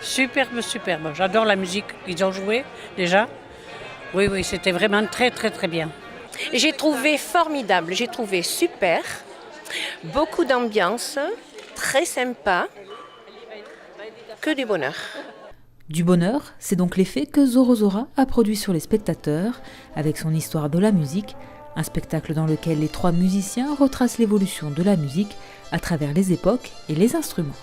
Superbe, superbe. J'adore la musique qu'ils ont jouée déjà. Oui, oui, c'était vraiment très, très, très bien. J'ai trouvé formidable, j'ai trouvé super, beaucoup d'ambiance, très sympa, que du bonheur. Du bonheur, c'est donc l'effet que Zorozora a produit sur les spectateurs avec son histoire de la musique, un spectacle dans lequel les 3 musiciens retracent l'évolution de la musique à travers les époques et les instruments.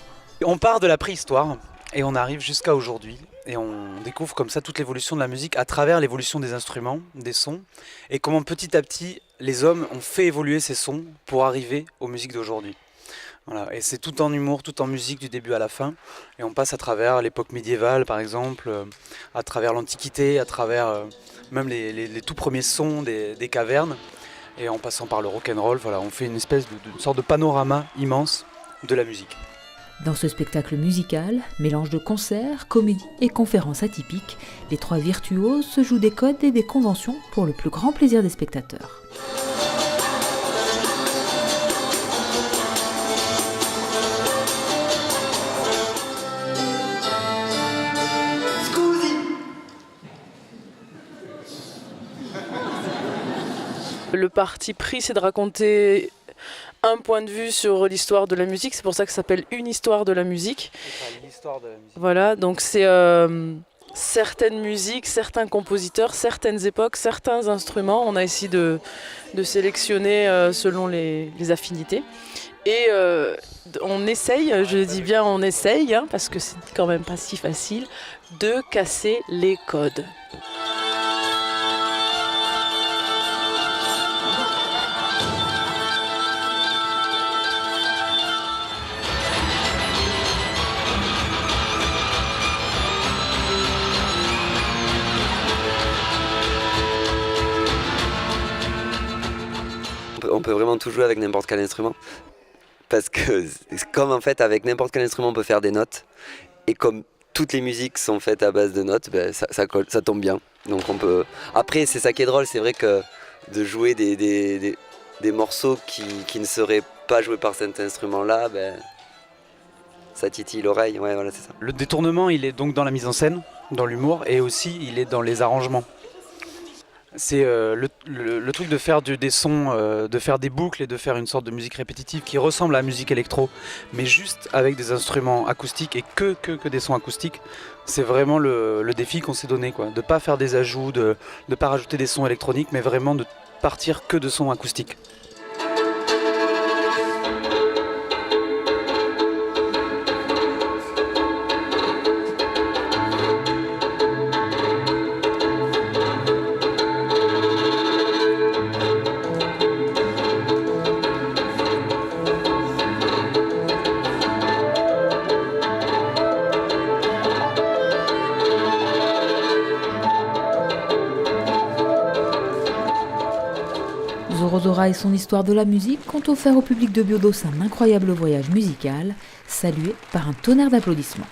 On part de la préhistoire et on arrive jusqu'à aujourd'hui et on découvre comme ça toute l'évolution de la musique à travers l'évolution des instruments, des sons, et comment petit à petit les hommes ont fait évoluer ces sons pour arriver aux musiques d'aujourd'hui. Voilà. Et c'est tout en humour, tout en musique du début à la fin, et on passe à travers l'époque médiévale par exemple, à travers l'Antiquité, à travers même les tout premiers sons des cavernes, et en passant par le rock'n'roll. Voilà, on fait une espèce de sorte de panorama immense de la musique. Dans ce spectacle musical, mélange de concerts, comédies et conférences atypiques, les 3 virtuoses se jouent des codes et des conventions pour le plus grand plaisir des spectateurs. Le parti pris, c'est de raconter un point de vue sur l'histoire de la musique. C'est pour ça que ça s'appelle Une histoire de la musique. L'histoire de la musique. Voilà, donc c'est certaines musiques, certains compositeurs, certaines époques, certains instruments. On a essayé de sélectionner selon les affinités. Et on essaye, je dis bien on essaye, hein, parce que c'est quand même pas si facile, de casser les codes. On peut vraiment tout jouer avec n'importe quel instrument. Parce que comme en fait avec n'importe quel instrument on peut faire des notes, et comme toutes les musiques sont faites à base de notes, ben ça tombe bien. Donc on peut. Après c'est ça qui est drôle, c'est vrai que de jouer des morceaux qui ne seraient pas joués par cet instrument-là, ben, ça titille l'oreille. Ouais, voilà, c'est ça. Le détournement, il est donc dans la mise en scène, dans l'humour, et aussi il est dans les arrangements. C'est le truc de faire des sons, de faire des boucles et de faire une sorte de musique répétitive qui ressemble à la musique électro, mais juste avec des instruments acoustiques et que des sons acoustiques. C'est vraiment le défi qu'on s'est donné, quoi. De ne pas faire des ajouts, de ne pas rajouter des sons électroniques, mais vraiment de partir que de sons acoustiques. Zorozora et son histoire de la musique ont offert au public de Biodos un incroyable voyage musical, salué par un tonnerre d'applaudissements.